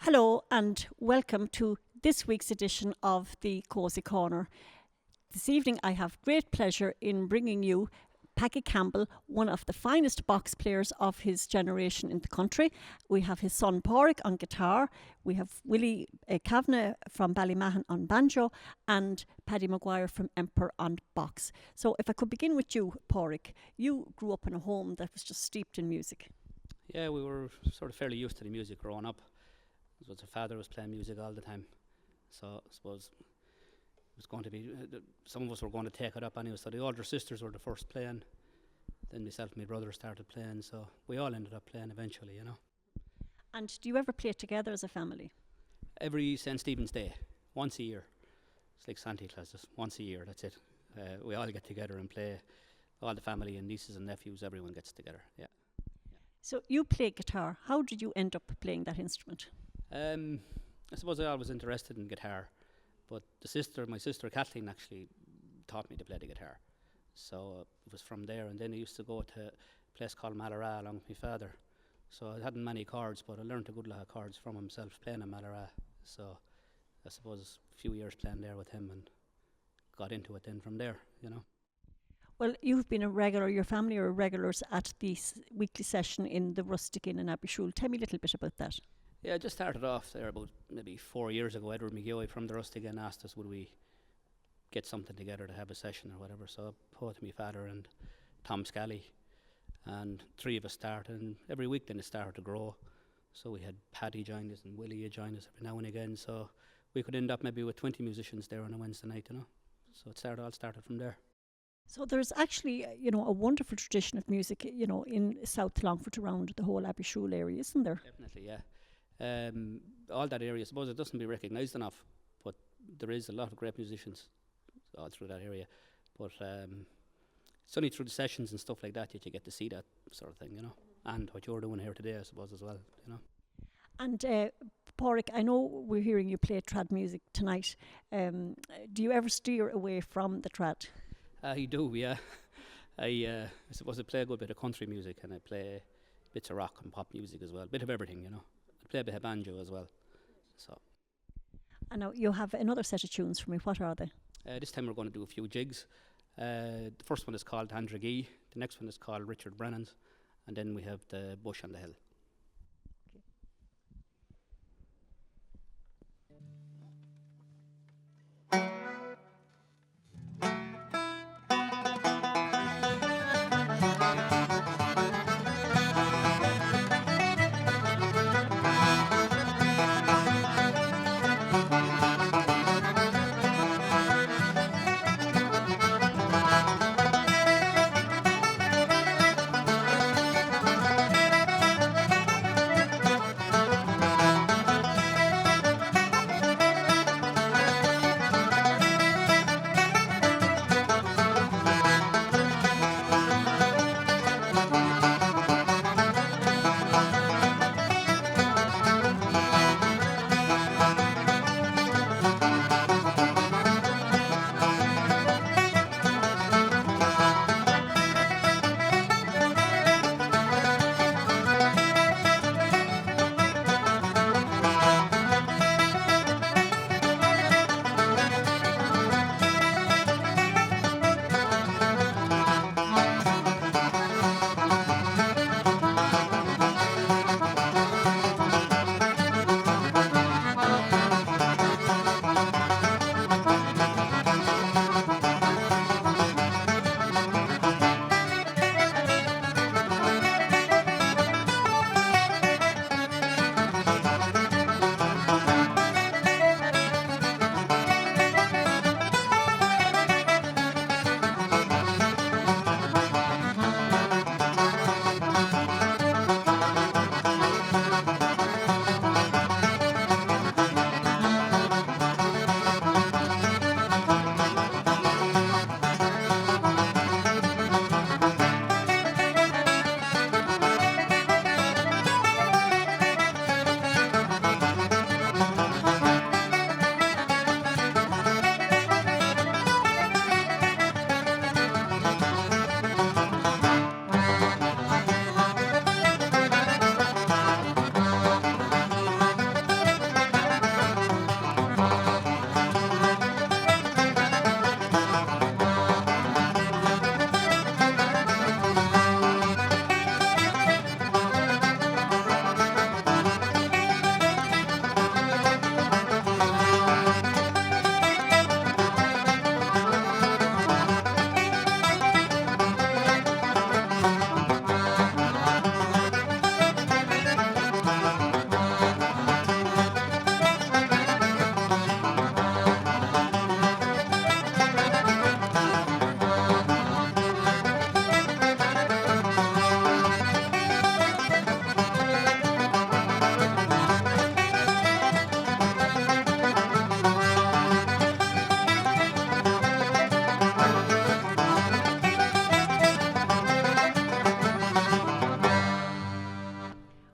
Hello and welcome to this week's edition of the Cosy Corner. This evening I have great pleasure in bringing you Packie Campbell, one of the finest box players of his generation in the country. We have his son Padraig on guitar, we have Willy Kavanagh from Ballymahon on banjo, and Paddy Maguire from Emperor on box. So if I could begin with you, Padraig, you grew up in a home that was just steeped in music. Yeah, we were sort of fairly used to the music growing up. So our father was playing music all the time. So I suppose it was going to be, some of us were going to take it up anyway. So the older sisters were the first playing. Then myself and my brother started playing. So we all ended up playing eventually, you know. And do you ever play together as a family? Every St. Stephen's Day, once a year. It's like Santa Claus, just once a year, that's it. We all get together and play. All the family and nieces and nephews, everyone gets together, yeah. So you play guitar. How did you end up playing that instrument? I suppose I was interested in guitar, but my sister Kathleen actually taught me to play the guitar. So it was from there, and then I used to go to a place called Maguire along with my father. So I hadn't many chords, but I learned a good lot of chords from himself playing in Maguire. So I suppose a few years playing there with him and got into it then from there, you know. Well, you've been a regular, your family are regulars at the weekly session in the Rustic Inn in Abbeyshule. Tell me a little bit about that. Yeah, I just started off there about maybe 4 years ago. Edward McGeoy from the Rustic Inn asked us would we get something together to have a session or whatever. So I put to my father and Tom Scally, and three of us started, and every week then it started to grow. So we had Paddy join us and Willy join us every now and again. So we could end up maybe with 20 musicians there on a Wednesday night, you know. So it all started from there. So there's actually, a wonderful tradition of music, in South Longford around the whole Abbeyshule area, isn't there? Definitely, yeah. All that area, I suppose it doesn't be recognised enough, but there is a lot of great musicians all through that area, but it's only through the sessions and stuff like that you get to see that sort of thing, you know, and what you're doing here today, I suppose, as well, you know. And Padraig, I know we're hearing you play trad music tonight. Do you ever steer away from the trad? I do, yeah. I suppose I play a good bit of country music, and I play bits of rock and pop music as well, a bit of everything, you know. I play a bit of banjo as well. So. And now you have another set of tunes for me. What are they? This time we're going to do a few jigs. The first one is called Padraig, the next one is called Richard Brennan's, and then we have the Bush on the Hill.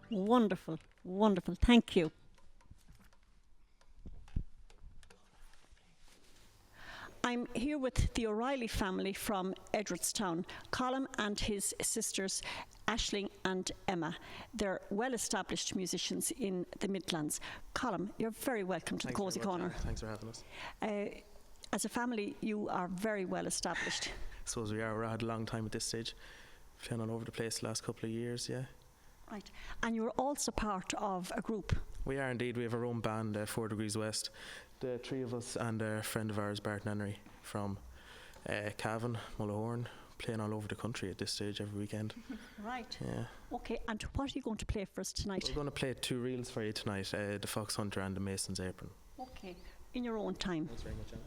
Wonderful, wonderful. Thank you. I'm here with the Reilly family from Edgeworthstown, Colum and his sisters Aisling and Emma. They're well-established musicians in the Midlands. Colum, you're very welcome to the Cosy Corner. Thanks for having us. As a family, you are very well-established. I suppose we are. We're had a long time at this stage. Playing all over the place the last couple of years, yeah. Right. And you're also part of a group. We are indeed. We have our own band, 4 Degrees West. The three of us and a friend of ours, Bart Henry, from Cavan, Mullahorn, playing all over the country at this stage every weekend. Right. Yeah. Okay, and what are you going to play for us tonight? We're going to play 2 reels for you tonight, the Fox Hunter and the Mason's Apron. Okay, in your own time. Thanks very much, Anna.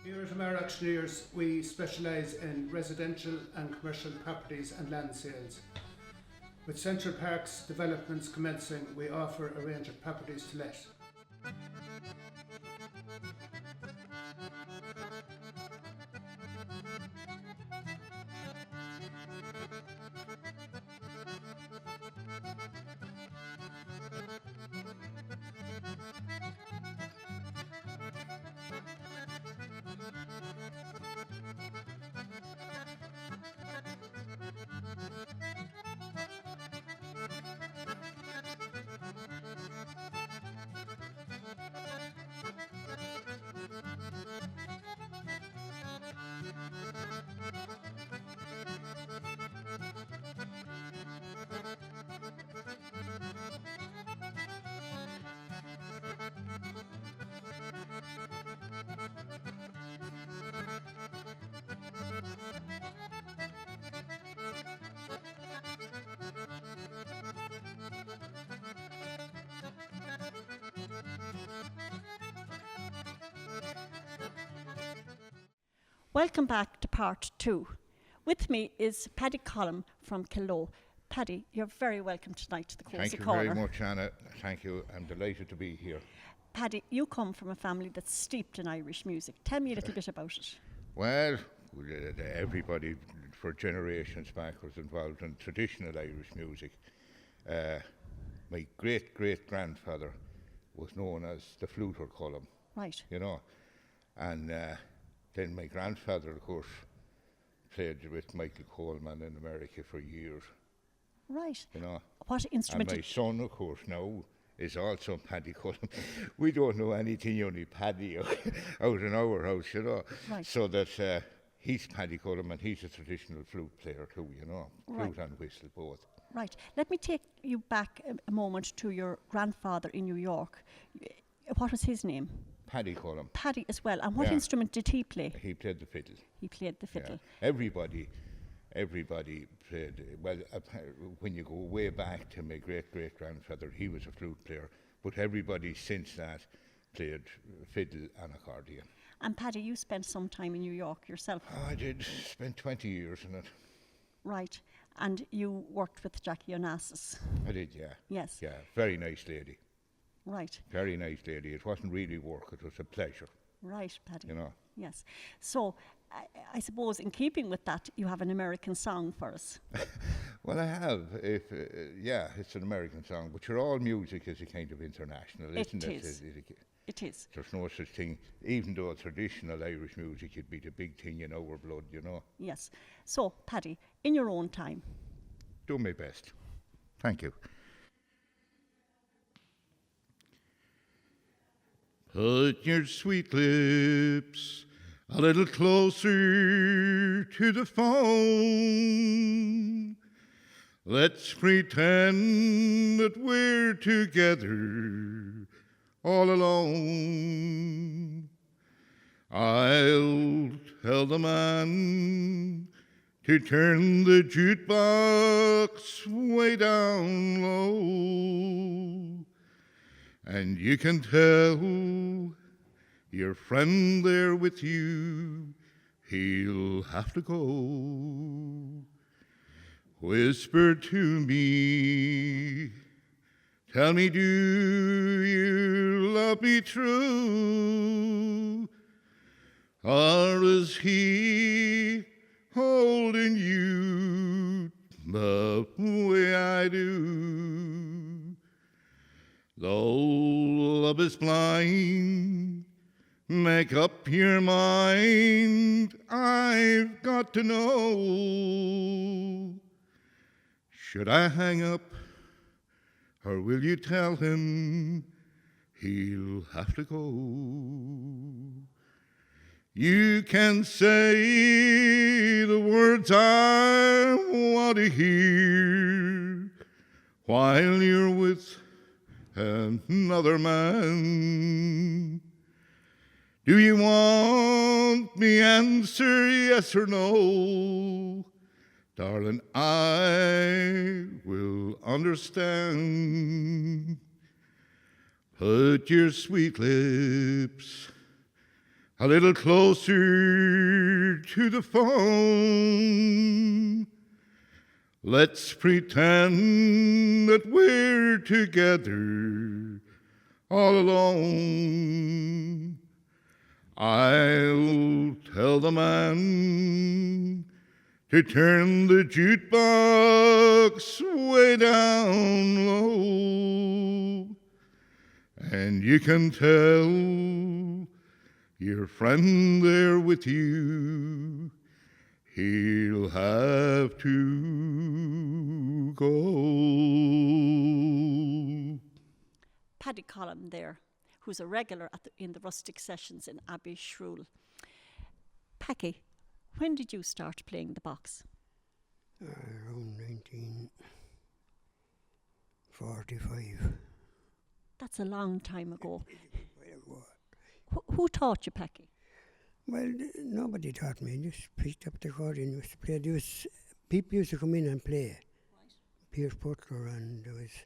Here at Amara Auctioneers, we specialise in residential and commercial properties and land sales. With Central Parks developments commencing, we offer a range of properties to let. Welcome back to part 2. With me is Paddy Columb from Killoe. Paddy, you're very welcome tonight to the Cosy Thank you Corner. very much, Anna. Thank you. I'm delighted to be here. Paddy, you come from a family that's steeped in Irish music. Tell me a little bit about it. Well, everybody for generations back was involved in traditional Irish music. My great-great-grandfather was known as the fluter Columb, Right. you know. And then my grandfather, of course, played with Michael Coleman in America for years, Right. you know. What And instrument? my son, of course, now is also Paddy Column. We don't know anything, only Paddy out in our house, you know. Right. So that he's Paddy Column and he's a traditional flute player too, you know. Right. Flute and whistle both. Right. Let me take you back a moment to your grandfather in New York. What was his name? Paddy Column. Paddy as well. And what Yeah. instrument did he play? He played the fiddle. He played the fiddle. Yeah. Everybody played. Well, when you go way back to my great-great-grandfather, he was a flute player. But everybody since that played fiddle and accordion. And Paddy, you spent some time in New York yourself. Oh, I did spend 20 years in it. Right. And you worked with Jackie Onassis. I did, yeah. Yes. Yeah, very nice lady. Right. Very nice lady. It wasn't really work, it was a pleasure, Right, Paddy. you know. Yes. So, I suppose in keeping with that, you have an American song for us. Well, I have. Yeah, it's an American song, but all music is a kind of international, isn't it? is. It is. There's no such thing, even though traditional Irish music would be the big thing in our blood, you know. Yes. So, Paddy, in your own time. Do my best. Thank you. Put your sweet lips a little closer to the phone. Let's pretend that we're together all alone. I'll tell the man to turn the jukebox way down low. And you can tell your friend there with you, he'll have to go. Whisper to me, tell me, do you love me true? Or is he holding you the way I do? Though love is blind, make up your mind, I've got to know. Should I hang up, or will you tell him he'll have to go? You can say the words I want to hear while you're with another man. Do you want me answer yes or no? Darling, I will understand. Put your sweet lips a little closer to the phone. Let's pretend that we're together all alone. I'll tell the man to turn the jukebox way down low. And you can tell your friend there with you, he'll have to go. Paddy Columb there, who's a regular in the rustic sessions in Abbey Shrule. Packie, when did you start playing the box? Around 1945. That's a long time ago. Who taught you, Packie? Well, nobody taught me. Just picked up the accordion, used to play. People used to come in and play. Right. Pierce Butler, and there was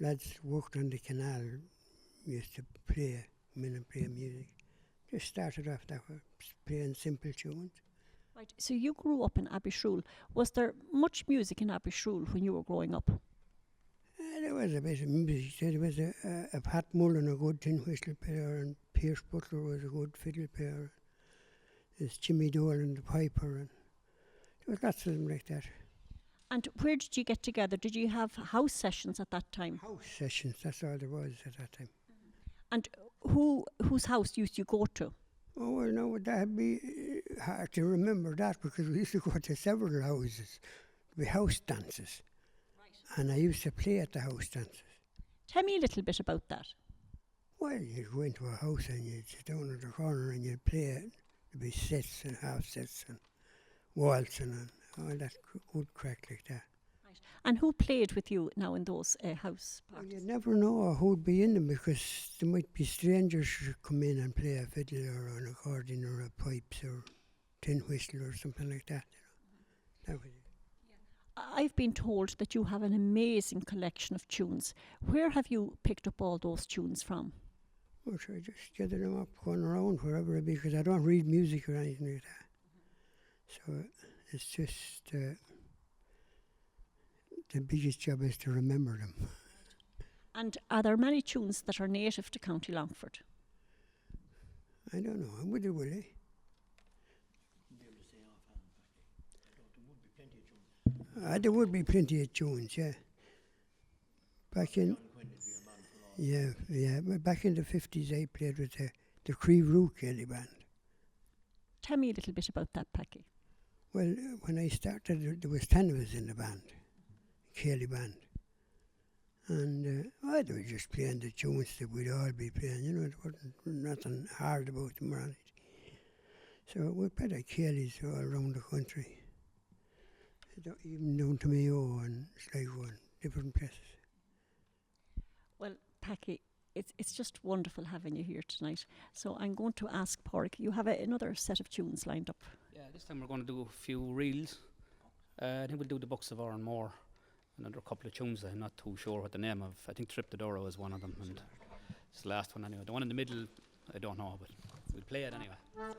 lads worked on the canal, used to play, come in and play music. Just started off that way, playing simple tunes. Right. So you grew up in Abbey Shrule. Was there much music in Abbey Shrule when you were growing up? There was a bit of music. There was a Pat Mullen, a good tin whistle player, and Pierce Butler was a good fiddle player. There's Jimmy Dolan, the piper, and there was lots of them like that. And where did you get together? Did you have house sessions at that time? House sessions, that's all there was at that time. And whose house used you go to? Oh, well, no, that'd be hard to remember that, because we used to go to several houses. There'd be house dances. Right. And I used to play at the house dances. Tell me a little bit about that. Well, you'd go into a house and you'd sit down in the corner and you'd play it. There'd be sets and half sets and waltzing and all that good crack like that. Right. And who played with you now in those house parties? Well, you never know who'd be in them, because there might be strangers who come in and play a fiddle or an accordion or a pipes or tin whistle or something like that. That was it. I've been told that you have an amazing collection of tunes. Where have you picked up all those tunes from? Well, so I just gather them up, going around wherever it be, because I don't read music or anything like that. So it's just the biggest job is to remember them. And are there many tunes that are native to County Longford? I don't know. Would there, Willy? There would be plenty of tunes, yeah. Back in, but back in the 50s I played with the Creve Root Kelly band. Tell me a little bit about that, Packie. Well, when I started, there was 10 of us in the band, Kelly band. And they were just playing the tunes that we'd all be playing, you know, there wasn't nothing hard about them or anything. So we played the Kellys all around the country. Even down to Mayo and Sligo and different places. Well, Packie, it's just wonderful having you here tonight. So I'm going to ask Padraig, you have another set of tunes lined up. Yeah, this time we're going to do a few reels. I think we'll do the Bucks of Ore and more. Another couple of tunes I'm not too sure what the name of. I think Trip the Doro is one of them, and it's the last one anyway. The one in the middle, I don't know, but we'll play it anyway. All right.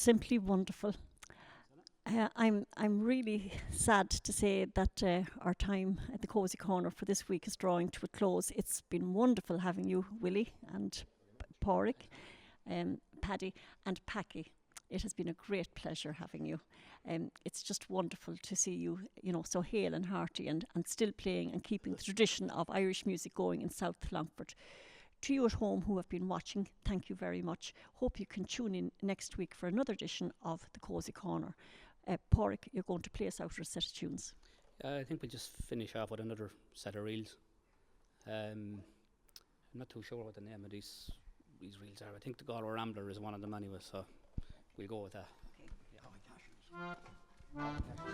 simply wonderful. I'm really sad to say that our time at the Cosy Corner for this week is drawing to a close. It's been wonderful having you, Willy and Padraig, Paddy and Packie. It has been a great pleasure having you. It's just wonderful to see you, so hale and hearty and still playing and keeping the tradition of Irish music going in South Longford. To you at home who have been watching, thank you very much. Hope you can tune in next week for another edition of the Cosy Corner. Padraig, you're going to play us out a set of tunes. I think we'll just finish off with another set of reels. I'm not too sure what the name of these reels are. I think the Galway Rambler is one of them anyway, so we'll go with that. Okay.